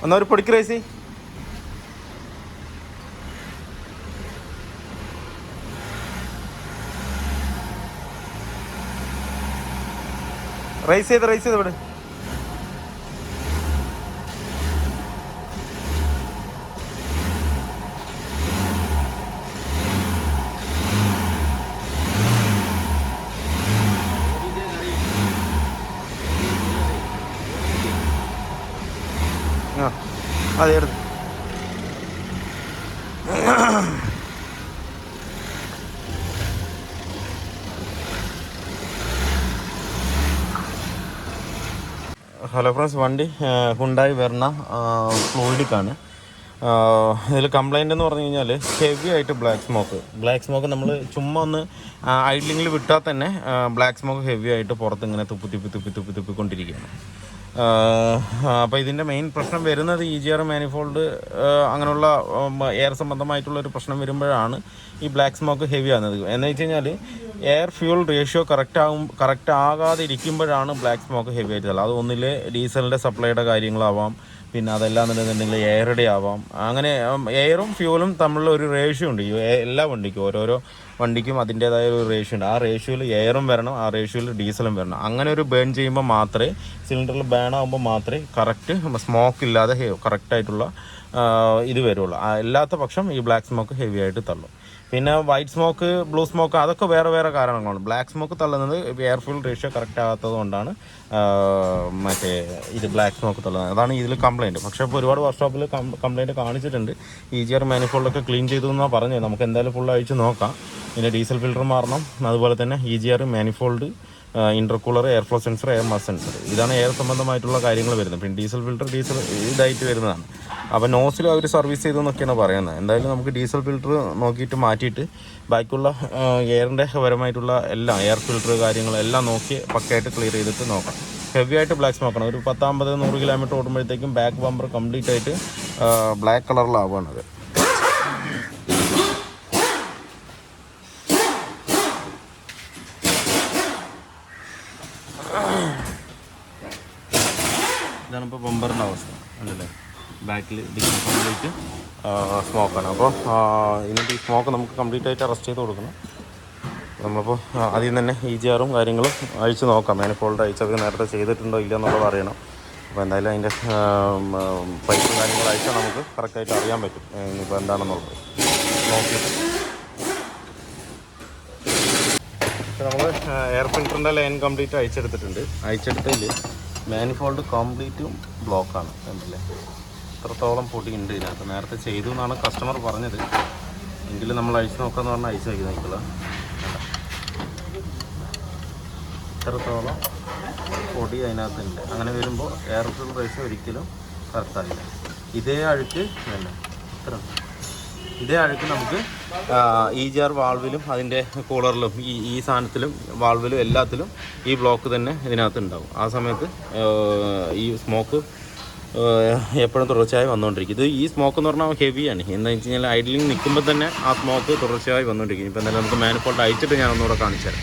എന്നാ ഒരു പൊടിക്ക് റൈസ് ചെയ്ത് വിട്. ആ അതെ എടുത്ത് ഹലോ ഫ്രണ്ട്സ്, വണ്ടി ഹ്യുണ്ടായി വെർണ ഫ്ലൂയിഡിക് ആണ്. ഇതിൽ കംപ്ലൈൻ്റ് എന്ന് പറഞ്ഞു കഴിഞ്ഞാൽ ഹെവി ആയിട്ട് ബ്ലാക്ക് സ്മോക്ക് നമ്മൾ ചുമ്മാ ഒന്ന് ഐഡ്ലിങ്ങിൽ വിട്ടാൽ തന്നെ ബ്ലാക്ക് സ്മോക്ക് ഹെവി ആയിട്ട് പുറത്ത് ഇങ്ങനെ തുപ്പിക്കൊണ്ടിരിക്കുകയാണ്. അപ്പോൾ ഇതിൻ്റെ മെയിൻ പ്രശ്നം വരുന്നത് EGR മാനിഫോൾഡ് അങ്ങനെയുള്ള എയർ സംബന്ധമായിട്ടുള്ളൊരു പ്രശ്നം വരുമ്പോഴാണ് ഈ ബ്ലാക്ക് സ്മോക്ക് ഹെവി ആകുന്നത്. എന്ന് വെച്ച് കഴിഞ്ഞാൽ എയർ ഫ്യൂൾ റേഷ്യോ കറക്റ്റ് ആകാതെ ഇരിക്കുമ്പോഴാണ് ബ്ലാക്ക് സ്മോക്ക് ഹെവി ആയിട്ട് തള്ളത്. അത് ഒന്നിൽ ഡീസലിൻ്റെ സപ്ലൈയുടെ കാര്യങ്ങളാവാം, പിന്നെ അതെല്ലാം എന്നുണ്ടെന്നുണ്ടെങ്കിൽ എയറുടെ ആവാം. അങ്ങനെ എയറും ഫ്യൂലും തമ്മിലുള്ള ഒരു റേഷ്യോ ഉണ്ട്. എല്ലാ വണ്ടിക്കും ഓരോരോ വണ്ടിക്കും അതിൻ്റേതായ ഒരു റേഷ്യോ ഉണ്ട്. ആ റേഷ്യോയിൽ എയറും വരണം, ആ റേഷ്യോയിൽ ഡീസലും വരണം. അങ്ങനെ ഒരു ബേൺ ചെയ്യുമ്പോൾ മാത്രമേ സിലിണ്ടറിൽ ബേൺ ആകുമ്പോൾ മാത്രമേ കറക്റ്റ് സ്മോക്ക് ഇല്ലാതെ കറക്റ്റായിട്ടുള്ള ഇത് വരുള്ളൂ. അല്ലാത്ത പക്ഷം ഈ ബ്ലാക്ക് സ്മോക്ക് ഹെവി ആയിട്ട് തള്ളും. പിന്നെ വൈറ്റ് സ്മോക്ക്, ബ്ലൂ സ്മോക്ക് അതൊക്കെ വേറെ കാരണങ്ങളാണ്. ബ്ലാക്ക് സ്മോക്ക് തള്ളുന്നത് എയർ ഫ്യൂൽ റേഷ്യോ കറക്റ്റ് ആകാത്തത് കൊണ്ടാണ് മറ്റേ ഇത് ബ്ലാക്ക് സ്മോക്ക് തള്ളുന്നത്. അതാണ് ഇതിൽ കംപ്ലയിൻറ്റ്. പക്ഷേ ഇപ്പോൾ ഒരുപാട് വർക്ക്ഷോപ്പിൽ കംപ്ലയിൻറ്റ് കാണിച്ചിട്ടുണ്ട്. EGR മാനിഫോൾഡൊക്കെ ക്ലീൻ ചെയ്തു എന്നാണ് പറഞ്ഞത്. നമുക്ക് എന്തായാലും ഫുൾ അഴിച്ച് നോക്കാം. പിന്നെ ഡീസൽ ഫിൽറ്റർ മാറണം, അതുപോലെ തന്നെ EGR manifold, intercooler, air flow sensor, air mass sensor, ഇതാണ് എയർ സംബന്ധമായിട്ടുള്ള കാര്യങ്ങൾ വരുന്നത്. പിന്നെ ഡീസൽ ഫിൽറ്റർ ഇതായിട്ട് വരുന്നതാണ്. അപ്പോൾ നോസിൽ അവർ സർവീസ് ചെയ്തു എന്നൊക്കെയാണ് പറയുന്നത്. എന്തായാലും നമുക്ക് ഡീസൽ ഫിൽറ്റർ നോക്കിയിട്ട് മാറ്റിയിട്ട് ബാക്കിയുള്ള എയറിൻ്റെ പരമായിട്ടുള്ള എല്ലാം എയർ ഫിൽറ്റർ കാര്യങ്ങളെല്ലാം നോക്കി പക്കയായിട്ട് ക്ലിയർ ചെയ്തിട്ട് നോക്കാം. ഹെവി ആയിട്ട് ബ്ലാക്ക് സ്മോക്കാണ്. ഒരു 50-100 കിലോമീറ്റർ ഓടുമ്പോഴത്തേക്കും ബാക്ക് ബമ്പർ കംപ്ലീറ്റ് ആയിട്ട് ബ്ലാക്ക് കളറിലാവുകയാണത്. ഇതാണിപ്പോൾ ബമ്പറിൻ്റെ അവസ്ഥ ഉണ്ടല്ലേ. ബാക്കിൽ കംപ്ലീറ്റ് സ്മോക്കാണ്. അപ്പോൾ ഇതിൻ്റെ ഈ സ്മോക്ക് നമുക്ക് കംപ്ലീറ്റ് ആയിട്ട് അറസ്റ്റ് ചെയ്ത് കൊടുക്കണം. നമ്മളിപ്പോൾ അതിൽ നിന്ന് തന്നെ EGRും കാര്യങ്ങളും അഴിച്ച് നോക്കാം. മാനിഫോൾഡ് അഴിച്ചവർ നേരത്തെ ചെയ്തിട്ടുണ്ടോ ഇല്ല എന്നുള്ളത് അറിയണം. അപ്പോൾ എന്തായാലും അതിൻ്റെ പൈപ്പും കാര്യങ്ങളും അഴിച്ചാൽ നമുക്ക് കറക്റ്റായിട്ട് അറിയാൻ പറ്റും ഇനിയിപ്പോൾ എന്താണെന്നുള്ളത് നോക്കിയിട്ട്. നമ്മൾ എയർ ഫിൽറ്ററിൻ്റെ ലൈൻ കംപ്ലീറ്റ് അഴിച്ചെടുത്തതിൽ മാനിഫോൾഡ് കംപ്ലീറ്റും ബ്ലോക്കാണ്. കണ്ടില്ലേ, എത്രത്തോളം പൊടിയുണ്ട് ഇതിനകത്ത്. നേരത്തെ ചെയ്തു എന്നാണ് കസ്റ്റമർ പറഞ്ഞത്. എങ്കിലും നമ്മൾ അഴിച്ച് നോക്കാമെന്ന് പറഞ്ഞാൽ അഴിച്ച് വയ്ക്കുന്ന നിൽക്കുക. ഇത്രത്തോളം പൊടി അതിനകത്തുണ്ട്. അങ്ങനെ വരുമ്പോൾ എയർ ഫ്യൂൾ റേഷ്യോ ഒരിക്കലും കറക്റ്റാകില്ല. ഇതേ അഴുക്ക് നമുക്ക് EGR വാൾവിലും അതിൻ്റെ കൂളറിലും ഈ സാധനത്തിലും വാൾവിലും എല്ലാത്തിലും ഈ ബ്ലോക്ക് തന്നെ ഇതിനകത്ത് ഉണ്ടാവും. ആ സമയത്ത് ഈ സ്മോക്ക് എപ്പോഴും തുടർച്ചയായി വന്നുകൊണ്ടിരിക്കും. ഈ സ്മോക്ക് എന്ന് പറഞ്ഞാൽ ഹെവിയാണ്. എന്താണെന്ന് വെച്ച് കഴിഞ്ഞാൽ ഐഡലിങ് നിൽക്കുമ്പോൾ തന്നെ ആ സ്മോക്ക് തുടർച്ചയായി വന്നുകൊണ്ടിരിക്കും. ഇപ്പോൾ എന്തായാലും നമുക്ക് മാനിഫോൾഡ് അഴിച്ചിട്ട് ഞാൻ ഒന്നുകൂടെ കാണിച്ചു തരാം.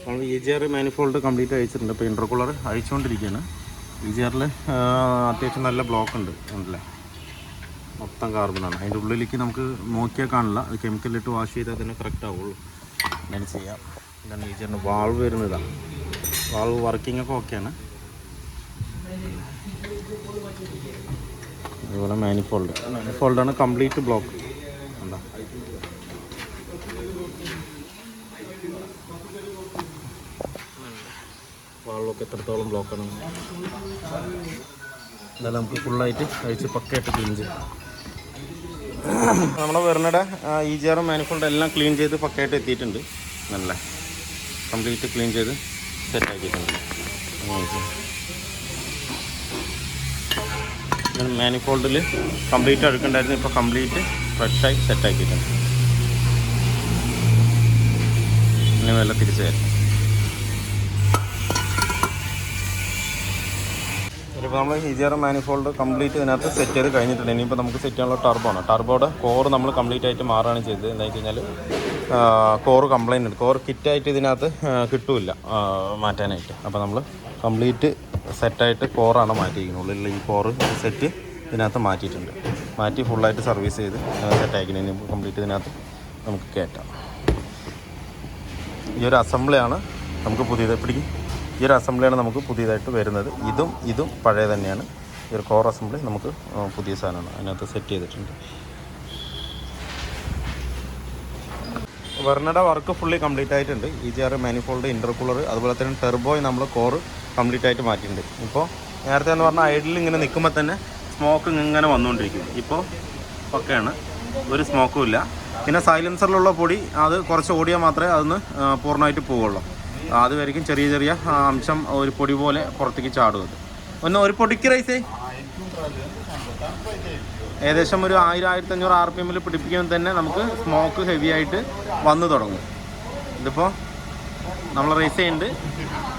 നമ്മൾ EGR മാനിഫോൾഡ് കംപ്ലീറ്റ് അഴിച്ചിട്ടുണ്ട്. ഇപ്പോൾ ഇൻ്റർകൂളർ അഴിച്ചുകൊണ്ടിരിക്കുകയാണ്. EGRൽ അത്യാവശ്യം നല്ല ബ്ലോക്ക് ഉണ്ട് ഉണ്ടല്ലേ, മൊത്തം കാർബണാണ്. അതിൻ്റെ ഉള്ളിലേക്ക് നമുക്ക് നോക്കിയാൽ കാണില്ല. അത് കെമിക്കലിട്ട് വാഷ് ചെയ്താൽ തന്നെ കറക്റ്റ് ആവുള്ളൂ. അങ്ങനെ ചെയ്യാം. ഇതാണ് EGRന് വാൾവ് വരുന്നതാണ്. വാൾവ് വർക്കിംഗ് ഒക്കെ ഓക്കെയാണ്. അതുപോലെ മാനിഫോൾഡാണ് കംപ്ലീറ്റ് ബ്ലോക്ക്. എന്താ വാൾവൊക്കെ എത്രത്തോളം ബ്ലോക്കാണ്. എന്നാലും നമുക്ക് ഫുള്ളായിട്ട് അഴിച്ച് പക്കയായിട്ട് ക്ലീൻ ചെയ്യും. നമ്മുടെ വെർണയുടെ EGR മാനിഫോൾഡ് എല്ലാം ക്ലീൻ ചെയ്ത് പക്കയായിട്ട് എത്തിയിട്ടുണ്ട്. നല്ല കംപ്ലീറ്റ് ക്ലീൻ ചെയ്ത് സെറ്റാക്കിയിട്ടുണ്ട്. മാനിഫോൾഡിൽ കംപ്ലീറ്റ് അഴുക്കുണ്ടായിരുന്നു. ഇപ്പോൾ കംപ്ലീറ്റ് ഫ്രഷായി സെറ്റാക്കിയിട്ടുണ്ട്. ഇനി വെള്ളം തിരിച്ചു തരാം. ഇപ്പോൾ നമ്മൾ EGR മാനിഫോൾഡ് കംപ്ലീറ്റ് ഇതിനകത്ത് സെറ്റ് ചെയ്ത് കഴിഞ്ഞിട്ടുണ്ട്. ഇനിയിപ്പോൾ നമുക്ക് സെറ്റ് ചെയ്യാനുള്ള ടർബോയാണ്. ടർബോയുടെ കോറ് നമ്മൾ കംപ്ലീറ്റ് ആയിട്ട് മാറുകയാണ് ചെയ്തത്. എന്താ വെച്ച് കഴിഞ്ഞാൽ കോറ് കംപ്ലൈൻറ്റ് ഉണ്ട്. കോറ് കിറ്റായിട്ട് ഇതിനകത്ത് കിട്ടില്ല മാറ്റാനായിട്ട്. അപ്പോൾ നമ്മൾ കംപ്ലീറ്റ് സെറ്റായിട്ട് കോറാണ് മാറ്റിയിരിക്കുന്നത്. ഉള്ളിലുള്ള ഈ കോറ് സെറ്റ് ഇതിനകത്ത് മാറ്റിയിട്ടുണ്ട്. മാറ്റി ഫുള്ളായിട്ട് സർവീസ് ചെയ്ത് സെറ്റാക്കിന് കംപ്ലീറ്റ് ഇതിനകത്ത് നമുക്ക് കയറ്റാം. ഈ ഒരു അസംബ്ലിയാണ് നമുക്ക് പുതിയതായി പിടിക്കും. ഈ ഒരു അസംബ്ലിയാണ് നമുക്ക് പുതിയതായിട്ട് വരുന്നത്. ഇതും പഴയ തന്നെയാണ്. ഈ ഒരു കോർ അസംബ്ലി നമുക്ക് പുതിയ സാധനമാണ് അതിനകത്ത് സെറ്റ് ചെയ്തിട്ടുണ്ട്. വെർണയുടെ വർക്ക് ഫുള്ളി കംപ്ലീറ്റ് ആയിട്ടുണ്ട്. HYR മാനിഫോൾഡ്, ഇൻ്റർകൂളർ, അതുപോലെ തന്നെ ടെർബോയ് നമ്മൾ കോറ് കംപ്ലീറ്റ് ആയിട്ട് മാറ്റിയിട്ടുണ്ട്. ഇപ്പോൾ നേരത്തെ എന്ന് പറഞ്ഞാൽ ഐഡിൽ ഇങ്ങനെ നിൽക്കുമ്പോൾ തന്നെ സ്മോക്ക് ഇങ്ങനെ വന്നുകൊണ്ടിരിക്കും. ഇപ്പോൾ ഒക്കെയാണ്, ഒരു സ്മോക്കും ഇല്ല. പിന്നെ സൈലൻസറിലുള്ള പൊടി അത് കുറച്ച് ഓടിയാൽ മാത്രമേ അതൊന്ന് പൂർണ്ണമായിട്ട് പോവുള്ളൂ. അതുവരെയും ചെറിയ ചെറിയ അംശം ഒരു പൊടി പോലെ പുറത്തേക്ക് ചാടും. അത് ഒരു പൊടിക്ക് റൈസേ ഏകദേശം ഒരു 1000-1500 RPM പിടിപ്പിക്കുമ്പോൾ തന്നെ നമുക്ക് സ്മോക്ക് ഹെവി ആയിട്ട് വന്നു തുടങ്ങും. ഇതിപ്പോൾ നമ്മൾ റേസ് ചെയ്യുന്നുണ്ട്,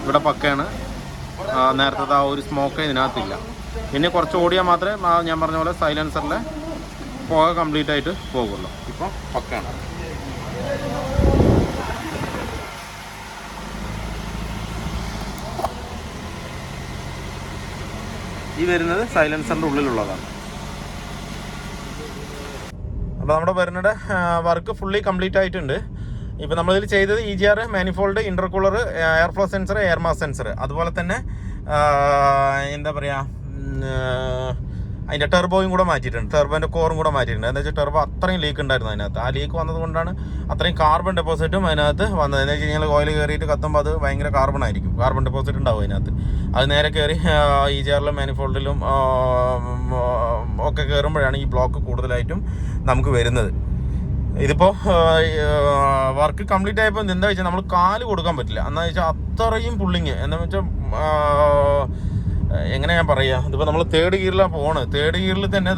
ഇവിടെ പക്കയാണ്. നേരത്തെ ആ ഒരു സ്മോക്ക് ഇതിനകത്തില്ല. പിന്നെ കുറച്ച് ഓടിയാൽ മാത്രമേ ഞാൻ പറഞ്ഞ പോലെ സൈലൻസറിലെ പുക കംപ്ലീറ്റ് ആയിട്ട് പോകുള്ളൂ. ഇപ്പോൾ പക്കയാണ്. ഈ വരുന്നത് സൈലൻസറിൻ്റെ ഉള്ളിലുള്ളതാണ്. അപ്പോൾ നമ്മുടെ വെർണയുടെ വർക്ക് ഫുള്ളി കംപ്ലീറ്റ് ആയിട്ടുണ്ട്. ഇപ്പോൾ നമ്മളിതിൽ ചെയ്തത് HYR manifold, intercooler, air flow sensor, air mass sensor, അതുപോലെ തന്നെ എന്താ പറയുക അതിൻ്റെ ടെർബോയും കൂടെ മാറ്റിയിട്ടുണ്ട്. ടെർബോൻ്റെ കോറും കൂടെ മാറ്റിയിട്ടുണ്ട്. എന്താ വെച്ചാൽ ടെർബോ അത്രയും ലീക്ക് ഉണ്ടായിരുന്നു അതിനകത്ത്. ആ ലീക്ക് വന്നതുകൊണ്ടാണ് അത്രയും കാർബൺ ഡെപ്പോസിറ്റും അതിനകത്ത് വന്നത്. എന്താ വെച്ച് കഴിഞ്ഞാൽ ഓയിൽ കയറിയിട്ട് കത്തുമ്പോൾ അത് ഭയങ്കര കാർബൺ ആയിരിക്കും, കാർബൺ ഡെപ്പോസിറ്റ് ഉണ്ടാവും അതിനകത്ത്. അത് നേരെ കയറി HYR മാനിഫോൾഡിലും ഒക്കെ കയറുമ്പോഴാണ് ഈ ബ്ലോക്ക് കൂടുതലായിട്ടും നമുക്ക് വരുന്നത്. ഇതിപ്പോൾ വർക്ക് കംപ്ലീറ്റ് ആയപ്പോൾ എന്താ വെച്ചാൽ നമ്മൾ കാല് കൊടുക്കാൻ പറ്റില്ല. എന്താ വെച്ചാൽ അത്രയും പുള്ളിങ്. എന്താണെന്ന് വെച്ചാൽ എങ്ങനെ ഞാൻ പറയുക, ഇതിപ്പോൾ നമ്മൾ തേർഡ് ഗിയറിലാണ് പോകണത്. തേർഡ് ഗിയറിൽ തന്നെ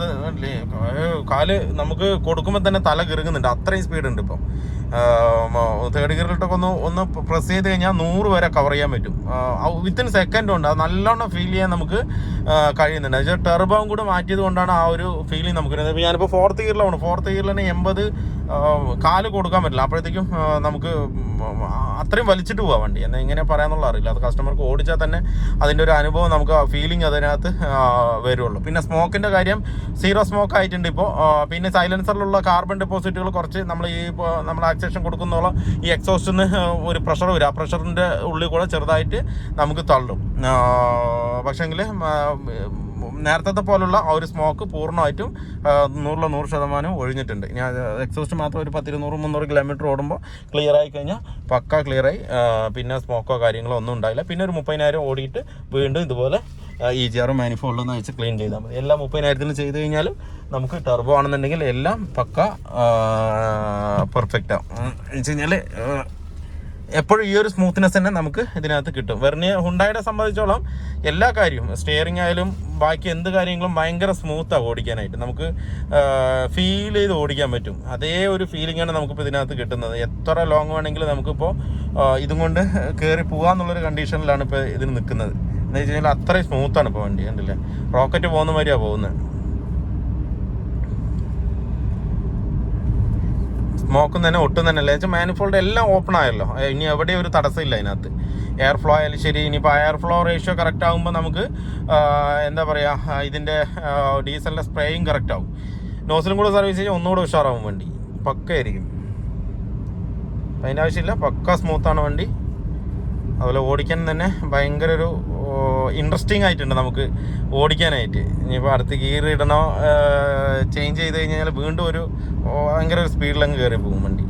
കാല് നമുക്ക് കൊടുക്കുമ്പോൾ തന്നെ തല കിറുകുന്നുണ്ട്, അത്രയും സ്പീഡുണ്ട്. ഇപ്പം തേർഡ് ഗിയറിലിട്ടൊക്കെ ഒന്ന് പ്രസ് ചെയ്ത് കഴിഞ്ഞാൽ 100 വരെ കവർ ചെയ്യാൻ പറ്റും. വിത്തിൻ സെക്കൻഡ് കൊണ്ട് അത് നല്ലോണം ഫീൽ ചെയ്യാൻ നമുക്ക് കഴിയുന്നുണ്ട്. അത് ടെർബോയും കൂടെ മാറ്റിയത് കൊണ്ടാണ് ആ ഒരു ഫീലിംഗ് നമുക്ക് വരുന്നത്. ഇപ്പോൾ ഞാനിപ്പോൾ ഫോർത്ത് ഗിയറിൽ തന്നെ 80 കാല് കൊടുക്കാൻ പറ്റില്ല. അപ്പോഴത്തേക്കും നമുക്ക് അത്രയും വലിച്ചിട്ട് പോവാം വണ്ടി. എന്നാൽ എങ്ങനെ പറയാമെന്നുള്ള അറിയില്ല. അത് കസ്റ്റമർക്ക് ഓടിച്ചാൽ തന്നെ അതിൻ്റെ ഒരു അനുഭവം നമുക്ക് ഫീലിംഗ് അതിനകത്ത് വരുള്ളൂ. പിന്നെ സ്മോക്കിൻ്റെ കാര്യം 0 സ്മോക്ക് ആയിട്ടുണ്ട് ഇപ്പോൾ. പിന്നെ സൈലൻസറിലുള്ള കാർബൺ ഡെപ്പോസിറ്റുകൾ കുറച്ച് നമ്മൾ ആക്സേഷൻ കൊടുക്കുന്നോളം ഈ എക്സോസ്റ്റിന് ഒരു പ്രഷർ വരും. ആ പ്രഷറിൻ്റെ ഉള്ളിൽ കൂടെ ചെറുതായിട്ട് നമുക്ക് തള്ളും. പക്ഷേങ്കിൽ നേരത്തെ പോലുള്ള ആ ഒരു സ്മോക്ക് പൂർണ്ണമായിട്ടും 100% ഒഴിഞ്ഞിട്ടുണ്ട്. ഇനി എക്സോസ്റ്റ് മാത്രം ഒരു 200-300 കിലോമീറ്റർ ഓടുമ്പോൾ ക്ലിയർ ആയി കഴിഞ്ഞാൽ പക്ക ക്ലിയറായി. പിന്നെ സ്മോക്കോ കാര്യങ്ങളോ ഒന്നും ഉണ്ടായില്ല. പിന്നെ ഒരു 30,000 ഓടിയിട്ട് വീണ്ടും ഇതുപോലെ HYR മാനിഫോൾഡ് എന്ന് വെച്ച് ക്ലീൻ ചെയ്താൽ മതി. എല്ലാം 30,000 ചെയ്ത് കഴിഞ്ഞാലും നമുക്ക് ടെർബോ ആണെന്നുണ്ടെങ്കിൽ എല്ലാം പക്ക പെർഫെക്റ്റ് ആവും. എന്ന് വെച്ച് കഴിഞ്ഞാൽ എപ്പോഴും ഈ ഒരു സ്മൂത്ത്നെസ് തന്നെ നമുക്ക് ഇതിനകത്ത് കിട്ടും. ഹുണ്ടായിയെ സംബന്ധിച്ചോളം എല്ലാ കാര്യവും, സ്റ്റിയറിംഗ് ആയാലും ബാക്കി എന്ത് കാര്യങ്ങളും ഭയങ്കര സ്മൂത്താണ് ഓടിക്കാനായിട്ട്. നമുക്ക് ഫീൽ ചെയ്ത് ഓടിക്കാൻ പറ്റും. അതേ ഒരു ഫീലിംഗാണ് നമുക്കിപ്പോൾ ഇതിനകത്ത് കിട്ടുന്നത്. എത്ര ലോങ് വേണമെങ്കിലും നമുക്കിപ്പോൾ ഇതും കൊണ്ട് കയറി പോകാമെന്നുള്ളൊരു കണ്ടീഷനിലാണ് ഇപ്പോൾ ഇതിന് നിൽക്കുന്നത്. എന്ന് വെച്ച് കഴിഞ്ഞാൽ അത്രയും സ്മൂത്താണ് ഇപ്പോൾ വണ്ടി. കണ്ടില്ലേ, റോക്കറ്റ് പോകുന്ന മാതിരിയാണ് പോകുന്നത്. സ്മോക്കും തന്നെ ഒട്ടും തന്നെ അല്ല. മാനിഫോൾഡ് എല്ലാം ഓപ്പൺ ആയല്ലോ, ഇനി എവിടെയും ഒരു തടസ്സമില്ല അതിനകത്ത്. എയർ ഫ്ലോ ആയാലും ശരി. ഇനിയിപ്പോൾ എയർ ഫ്ലോ റേഷ്യോ കറക്റ്റ് ആകുമ്പോൾ നമുക്ക് എന്താ പറയുക, ഇതിൻ്റെ ഡീസലിൻ്റെ സ്പ്രേയും കറക്റ്റ് ആവും. നോസിലും കൂടെ സർവീസ് ചെയ്യാൻ ഒന്നുകൂടെ ഉഷാറാവും വണ്ടി. പക്കയായിരിക്കും, അതിൻ്റെ ആവശ്യമില്ല. പക്ക സ്മൂത്താണ് വണ്ടി. അതുപോലെ ഓടിക്കാൻ തന്നെ ഭയങ്കര ഒരു ഇൻട്രസ്റ്റിംഗ് ആയിട്ടുണ്ട് നമുക്ക് ഓടിക്കാനായിട്ട്. ഇനിയിപ്പോൾ അടുത്ത് ഗിയർ ഇടണോ ചേഞ്ച് ചെയ്ത് കഴിഞ്ഞാൽ വീണ്ടും ഒരു ഭയങ്കര ഒരു സ്പീഡിലങ്ങ് കയറി പോകും വണ്ടി.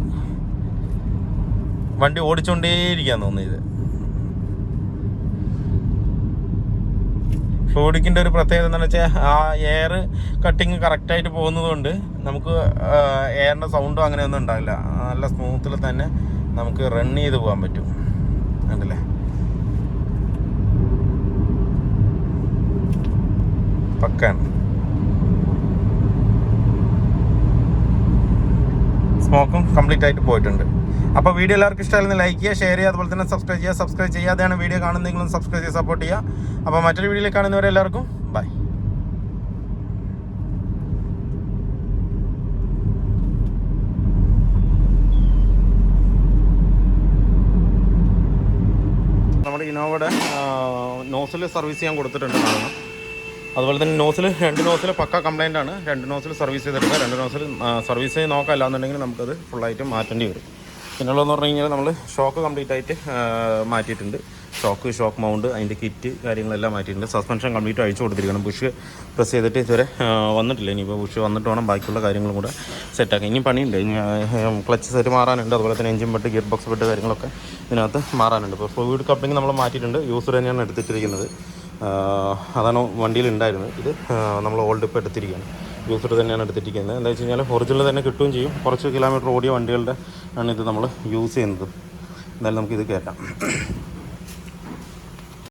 വണ്ടി ഓടിച്ചുകൊണ്ടേയിരിക്കാൻ തോന്നുന്നത്. ഫ്ലൂയിഡിക്കിൻ്റെ ഒരു പ്രത്യേകത എന്താണെന്ന് വെച്ചാൽ ആ എയർ കട്ടിങ് കറക്റ്റായിട്ട് പോകുന്നത് കൊണ്ട് നമുക്ക് എയറിൻ്റെ സൗണ്ടും അങ്ങനെയൊന്നും ഉണ്ടാവില്ല. നല്ല സ്മൂത്തിൽ തന്നെ നമുക്ക് റൺ ചെയ്ത് പോകാൻ പറ്റും. കണ്ടില്ലേ, പക്കാണ്. സ്മോക്കും കംപ്ലീറ്റ് ആയിട്ട് പോയിട്ടുണ്ട്. അപ്പോൾ വീഡിയോ എല്ലാവർക്കും ഇഷ്ടമായിരുന്നു ലൈക്ക് ചെയ്യുക, ഷെയർ ചെയ്യുക, അതുപോലെ തന്നെ സബ്സ്ക്രൈബ് ചെയ്യാതെയാണ് വീഡിയോ കാണുന്നതെങ്കിലും സബ്സ്ക്രൈബ് ചെയ്ത് സപ്പോർട്ട് ചെയ്യുക. അപ്പോൾ മറ്റൊരു വീഡിയോയിൽ കാണുന്നവരെ എല്ലാവർക്കും ബൈ. നമ്മുടെ ഇന്നോവയുടെ നോസിൽ സർവീസ് ചെയ്യാൻ കൊടുത്തിട്ടുണ്ട് കാണുന്നു. അതുപോലെ തന്നെ നോസിൽ 2 നോസിൽ പക്ക കംപ്ലൈൻ്റ് ആണ്. 2 നോസിൽ സർവീസ് ചെയ്തെടുക്കുക. 2 നോസിൽ സർവീസ് ചെയ്ത് നോക്കാമല്ല എന്നുണ്ടെങ്കിൽ നമുക്കത് ഫുള്ളായിട്ട് മാറ്റേണ്ടി വരും. പിന്നുള്ളതെന്ന് പറഞ്ഞു കഴിഞ്ഞാൽ നമ്മൾ ഷോക്ക് കംപ്ലീറ്റ് ആയിട്ട് മാറ്റിയിട്ടുണ്ട്. ഷോക്ക് മൗണ്ട്, അതിൻ്റെ കിറ്റ് കാര്യങ്ങളെല്ലാം മാറ്റിയിട്ടുണ്ട്. സസ്പെൻഷൻ കംപ്ലീറ്റ് അഴിച്ചു കൊടുത്തിരിക്കണം. ബുഷ് പ്രസ് ചെയ്തിട്ട് ഇതുവരെ വന്നിട്ടില്ല. ഇനിയിപ്പോൾ ബുഷ് വന്നിട്ട് വേണം ബാക്കിയുള്ള കാര്യങ്ങളും കൂടെ സെറ്റാക്കാം. ഇനി പണിയുണ്ട്. ഇനി ക്ലച്ച് സെറ്റ് മാറാനുണ്ട്. അതുപോലെ തന്നെ engine bed, gear box bed കാര്യങ്ങളൊക്കെ ഇതിനകത്ത് മാറാനുണ്ട്. ഇപ്പോൾ ഫ്ലൂയിഡ് കപ്ലിംഗ് നമ്മൾ മാറ്റിയിട്ടുണ്ട്. യൂസർ തന്നെയാണ് എടുത്തിട്ടിരിക്കുന്നത്. അതാണ് വണ്ടിയിൽ ഉണ്ടായിരുന്നത്. ഇത് നമ്മൾ ഓൾഡ് ഇപ്പോൾ എടുത്തിരിക്കുകയാണ്. യൂസർ തന്നെയാണ് എടുത്തിരിക്കുന്നത്. എന്താ വെച്ച് കഴിഞ്ഞാൽ ഒറിജിനൽ തന്നെ കിട്ടുകയും ചെയ്യും. കുറച്ച് കിലോമീറ്റർ ഓടിയ വണ്ടികളുടെ ആണ് ഇത് നമ്മൾ യൂസ് ചെയ്യുന്നത്. എന്തായാലും നമുക്കിത് കയറ്റാം.